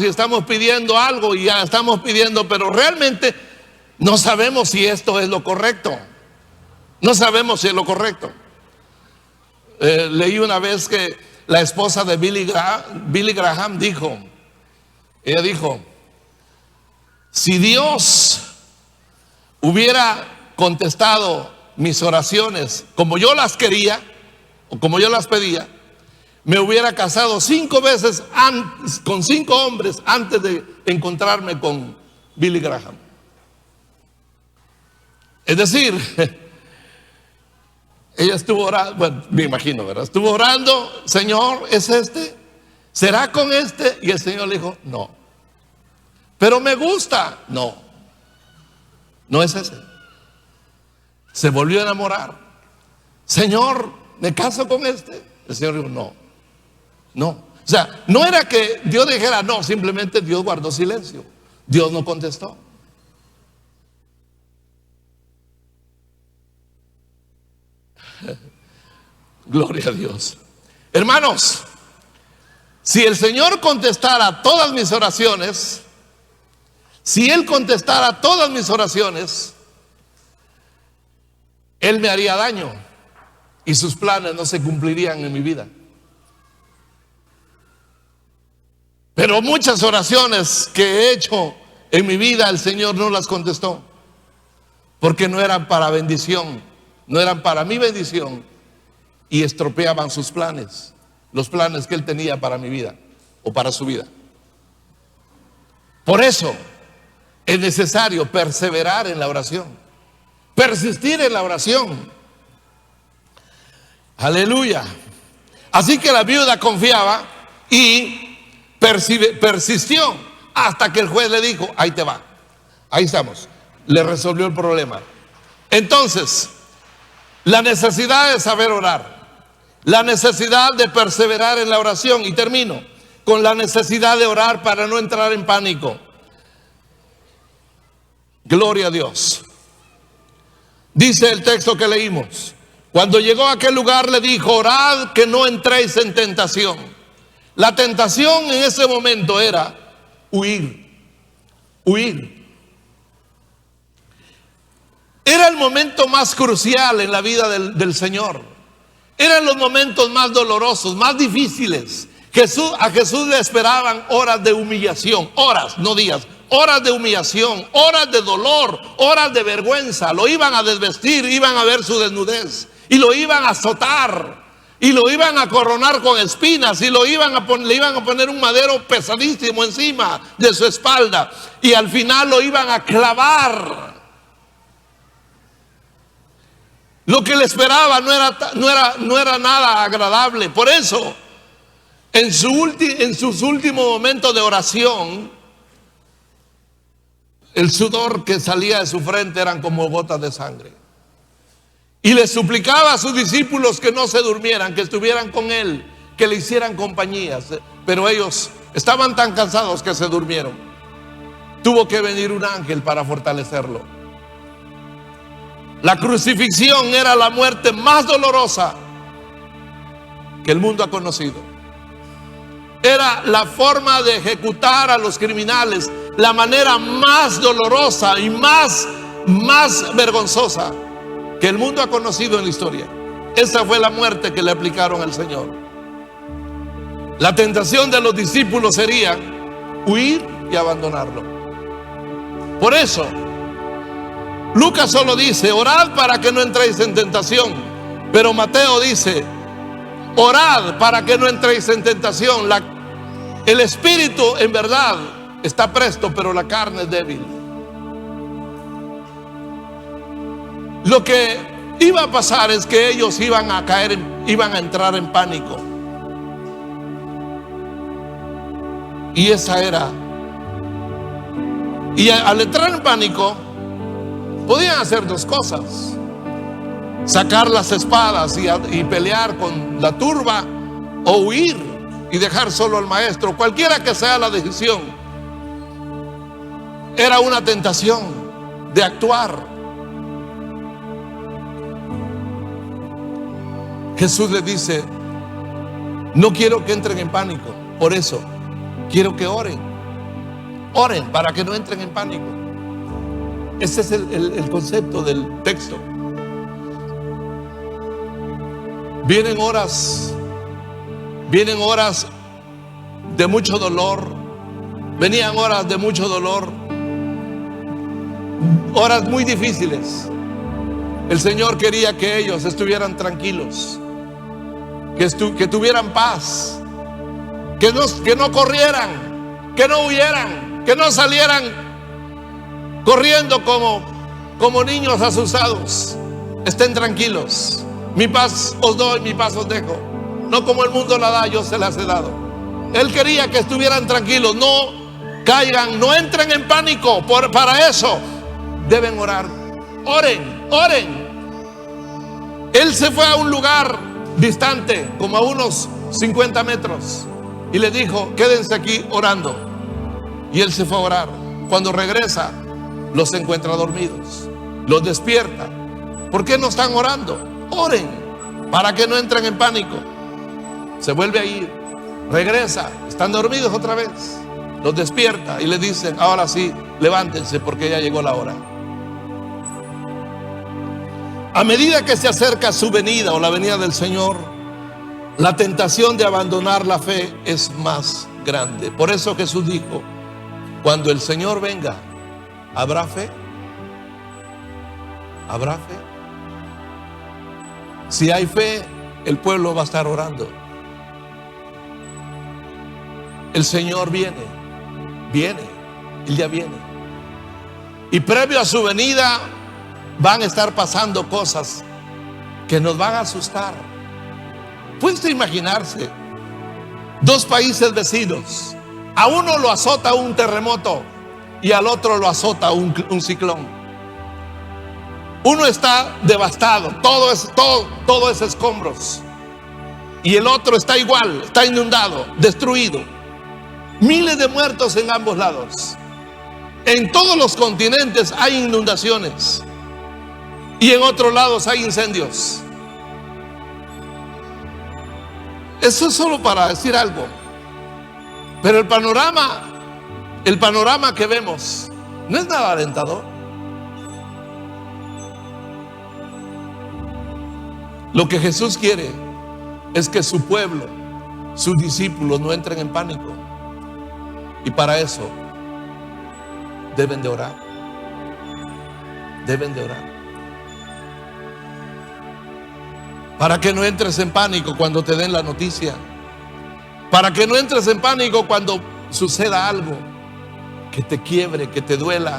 estamos pidiendo algo y ya estamos pidiendo, pero realmente no sabemos si esto es lo correcto. Leí una vez que la esposa de Billy Graham dijo: si Dios hubiera contestado mis oraciones como yo las quería o como yo las pedía, me hubiera casado 5 veces con 5 hombres antes de encontrarme con Billy Graham. Es decir, ella estuvo orando, bueno, me imagino, ¿verdad? Estuvo orando, Señor, ¿es este? ¿Será con este? Y el Señor le dijo, no. Pero me gusta. No, no es ese. Se volvió a enamorar. Señor, ¿me caso con este? El Señor dijo, no, no. O sea, no era que Dios dijera no, simplemente Dios guardó silencio. Dios no contestó. Gloria a Dios. Hermanos, si el Señor contestara todas mis oraciones, si Él contestara todas mis oraciones, Él me haría daño y sus planes no se cumplirían en mi vida. Pero muchas oraciones que he hecho en mi vida, el Señor no las contestó, porque no eran para bendición, no eran para mi bendición, y estropeaban sus planes, los planes que Él tenía para mi vida o para su vida. Por eso es necesario perseverar en la oración, persistir en la oración. Aleluya. Así que la viuda confiaba y persistió hasta que el juez le dijo, ahí te va, ahí estamos. Le resolvió el problema. Entonces, la necesidad de saber orar, la necesidad de perseverar en la oración, y termino con la necesidad de orar para no entrar en pánico. Gloria a Dios. Dice el texto que leímos, cuando llegó a aquel lugar le dijo, orad que no entréis en tentación. La tentación en ese momento era huir, huir. Era el momento más crucial en la vida del Señor. Eran los momentos más dolorosos, más difíciles. A Jesús le esperaban horas de humillación, horas, no días, horas de humillación, horas de dolor, horas de vergüenza. Lo iban a desvestir, iban a ver su desnudez y lo iban a azotar y lo iban a coronar con espinas y le iban a poner un madero pesadísimo encima de su espalda y al final lo iban a clavar. Lo que le esperaba no era nada agradable. Por eso, en sus últimos momentos de oración, el sudor que salía de su frente eran como gotas de sangre. Y le suplicaba a sus discípulos que no se durmieran, que estuvieran con él, que le hicieran compañías. Pero ellos estaban tan cansados que se durmieron. Tuvo que venir un ángel para fortalecerlo. La crucifixión era la muerte más dolorosa que el mundo ha conocido. Era la forma de ejecutar a los criminales, la manera más dolorosa y más vergonzosa que el mundo ha conocido en la historia. Esa fue la muerte que le aplicaron al Señor. La tentación de los discípulos sería huir y abandonarlo. Por eso Lucas solo dice, orad para que no entréis en tentación. Pero Mateo dice, orad para que no entréis en tentación. El espíritu en verdad está presto, pero la carne es débil. Lo que iba a pasar es que ellos iban a entrar en pánico. Y esa era. Y al entrar en pánico, podían hacer dos cosas: sacar las espadas y pelear con la turba, o huir y dejar solo al maestro. Cualquiera que sea la decisión, era una tentación de actuar. Jesús les dice, no quiero que entren en pánico, por eso quiero que oren. Oren para que no entren en pánico. Ese es el concepto del texto. Vienen horas de mucho dolor. Venían horas de mucho dolor, horas muy difíciles. El Señor quería que ellos estuvieran tranquilos. que tuvieran paz, que no corrieran, que no huyeran, que no salieran corriendo como niños asustados. Estén tranquilos, mi paz os doy, mi paz os dejo, no como el mundo la da, yo se las he dado. Él quería que estuvieran tranquilos, no caigan, no entren en pánico. Para eso deben orar. Oren, oren. Él se fue a un lugar distante, como a unos 50 metros, y le dijo: quédense aquí orando. Y él se fue a orar. Cuando regresa, los encuentra dormidos, los despierta. ¿Por qué no están orando? Oren para que no entren en pánico. Se vuelve a ir, regresa, están dormidos otra vez, los despierta y le dicen: ahora sí, levántense porque ya llegó la hora. A medida que se acerca su venida o la venida del Señor, la tentación de abandonar la fe es más grande. Por eso Jesús dijo: cuando el Señor venga, ¿habrá fe? ¿Habrá fe? Si hay fe, el pueblo va a estar orando. El Señor viene, Él ya viene. Y previo a su venida van a estar pasando cosas que nos van a asustar. ¿Puede usted imaginarse? Dos países vecinos, a uno lo azota un terremoto y al otro lo azota un ciclón. Uno está devastado, todo es escombros, y el otro está igual, está inundado, destruido. Miles de muertos en ambos lados. En todos los continentes hay inundaciones y en otros lados hay incendios. Eso es solo para decir algo. Pero el panorama que vemos no es nada alentador. Lo que Jesús quiere es que su pueblo, sus discípulos, no entren en pánico. Y para eso deben de orar. Deben de orar. Para que no entres en pánico cuando te den la noticia. Para que no entres en pánico cuando suceda algo que te quiebre, que te duela,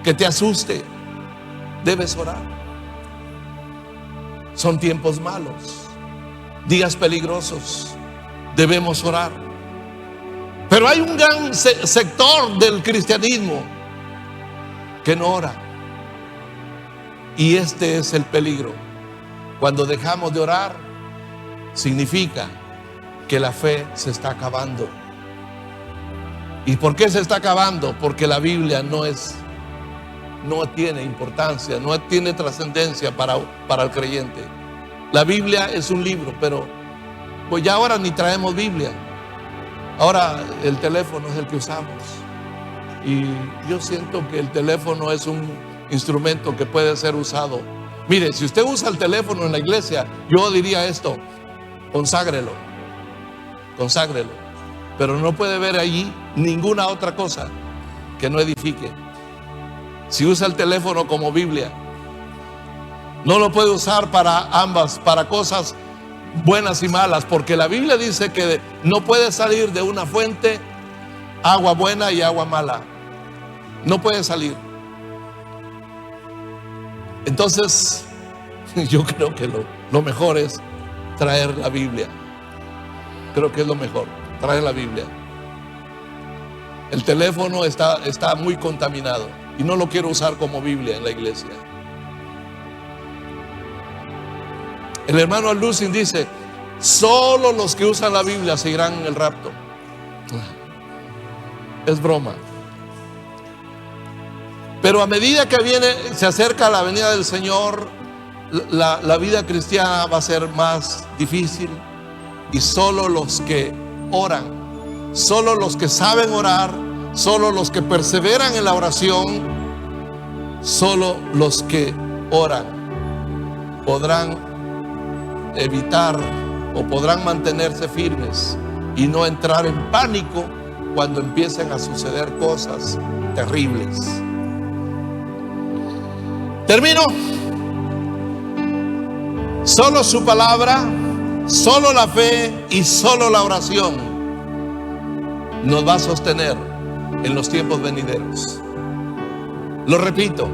que te asuste. Debes orar. Son tiempos malos, días peligrosos. Debemos orar. Pero hay un gran sector del cristianismo que no ora. Y este es el peligro. Cuando dejamos de orar, significa que la fe se está acabando. ¿Y por qué se está acabando? Porque la Biblia no tiene importancia, no tiene trascendencia para el creyente. La Biblia es un libro, pero pues ya ahora ni traemos Biblia. Ahora el teléfono es el que usamos. Y yo siento que el teléfono es un instrumento que puede ser usado. Mire, si usted usa el teléfono en la iglesia, yo diría esto: conságrelo, conságrelo. Pero no puede ver allí ninguna otra cosa que no edifique. Si usa el teléfono como Biblia, no lo puede usar para ambas, para cosas buenas y malas, porque la Biblia dice que no puede salir de una fuente agua buena y agua mala. No puede salir. Entonces, yo creo que lo mejor es traer la Biblia. Creo que es lo mejor, traer la Biblia. El teléfono está muy contaminado y no lo quiero usar como Biblia en la iglesia. El hermano Lucin dice: solo los que usan la Biblia seguirán en el rapto. Es broma. Pero a medida que se acerca la venida del Señor, la vida cristiana va a ser más difícil. Y solo los que oran, solo los que saben orar, solo los que perseveran en la oración, solo los que oran podrán evitar o podrán mantenerse firmes y no entrar en pánico cuando empiecen a suceder cosas terribles. Termino. Solo su palabra, Solo la fe y solo la oración nos va a sostener en los tiempos venideros. Lo repito,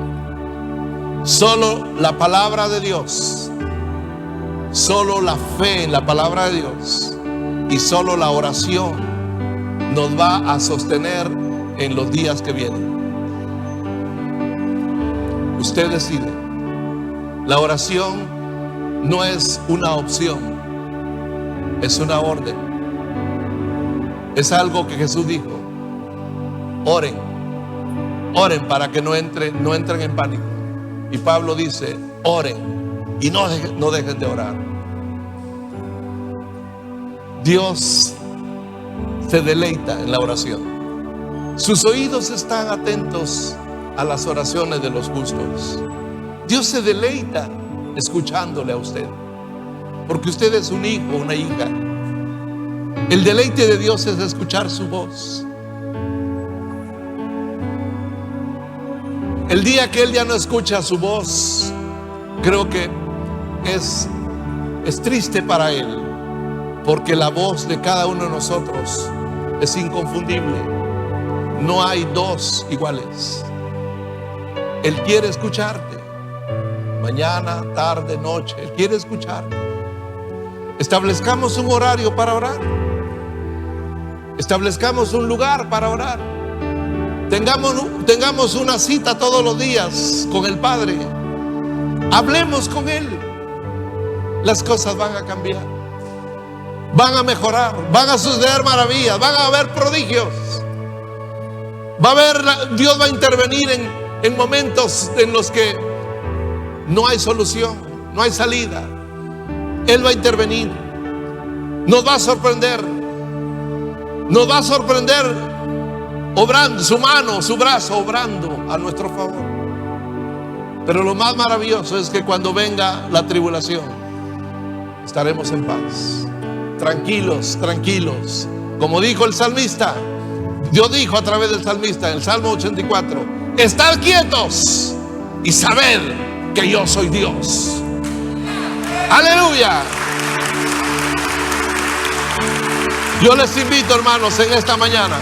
solo la palabra de Dios, solo la fe en la palabra de Dios y solo la oración nos va a sostener en los días que vienen. Usted decide. La oración no es una opción, es una orden. Es algo que Jesús dijo: oren, oren para que no entren en pánico. Y Pablo dice: oren y no dejen de orar. Dios se deleita en la oración. Sus oídos están atentos a las oraciones de los justos. Dios se deleita escuchándole a usted, porque usted es un hijo, una hija. El deleite de Dios es escuchar su voz. El día que Él ya no escucha su voz, creo que es triste para Él, porque la voz de cada uno de nosotros es inconfundible. No hay dos iguales. Él quiere escucharte. Mañana, tarde, noche, Él quiere escucharte. Establezcamos un horario para orar. Establezcamos un lugar para orar. Tengamos una cita todos los días con el Padre. Hablemos con Él. Las cosas van a cambiar, van a mejorar, van a suceder maravillas, van a haber prodigios. Dios va a intervenir en momentos en los que no hay solución, no hay salida. Él va a intervenir. Nos va a sorprender. Nos va a sorprender obrando, su mano, su brazo obrando a nuestro favor. Pero lo más maravilloso es que cuando venga la tribulación, estaremos en paz. Tranquilos, tranquilos. Como dijo el salmista, Dios dijo a través del salmista en el Salmo 84: estad quietos y sabed que yo soy Dios. Aleluya. Yo les invito, hermanos, en esta mañana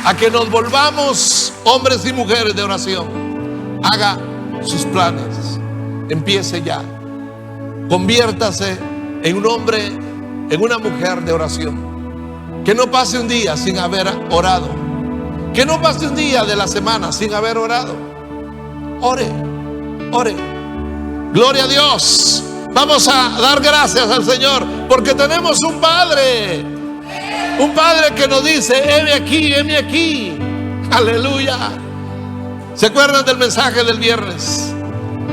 a que nos volvamos hombres y mujeres de oración. Haga sus planes, empiece ya. Conviértase en un hombre, en una mujer de oración. Que no pase un día sin haber orado. Que no pase un día de la semana sin haber orado. Ore, ore. Gloria a Dios. Vamos a dar gracias al Señor porque tenemos un Padre. Un Padre que nos dice: heme aquí, heme aquí. Aleluya. ¿Se acuerdan del mensaje del viernes?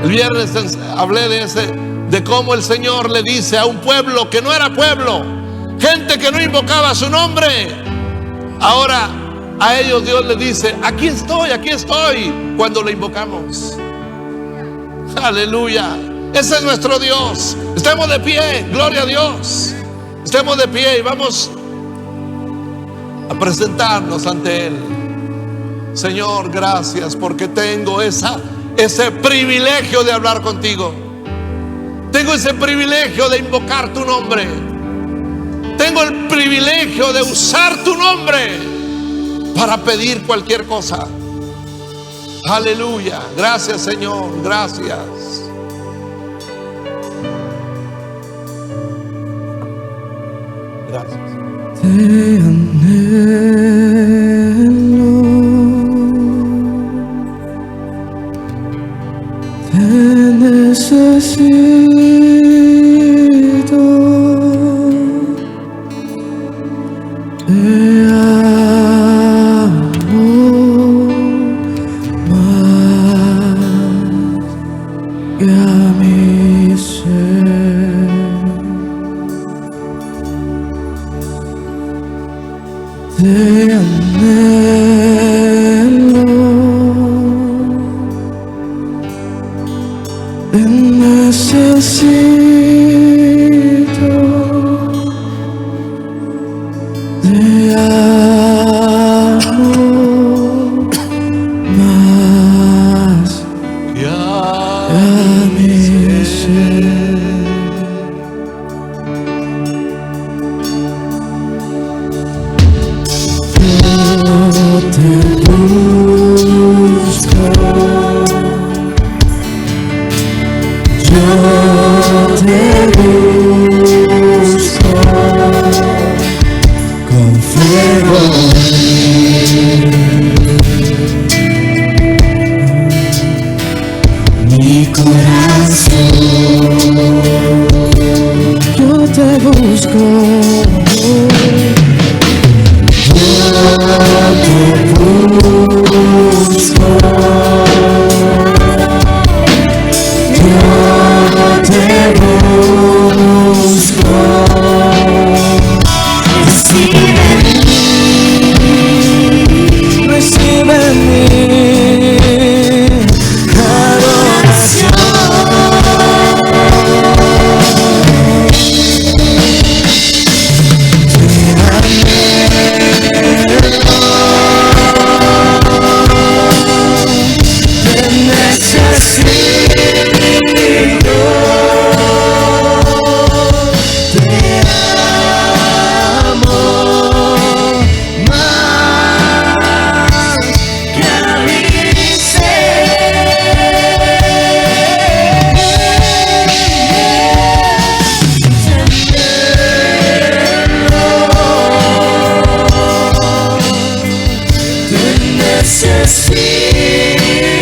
El viernes hablé de cómo el Señor le dice a un pueblo que no era pueblo, gente que no invocaba su nombre. Ahora a ellos Dios les dice: aquí estoy, cuando le invocamos. Aleluya. Ese es nuestro Dios. Estemos de pie, gloria a Dios. Estemos de pie y vamos a presentarnos ante Él. Señor, gracias porque tengo ese privilegio de hablar contigo. Tengo ese privilegio de invocar tu nombre. Tengo el privilegio de usar tu nombre para pedir cualquier cosa. Aleluya. Gracias, Señor. Gracias. Gracias. Te anhelo, te necesito, te amo más que a mi ser. Te anhelo, te necesito, te amo más que a mi ser. te busco. Recibe mi necesito.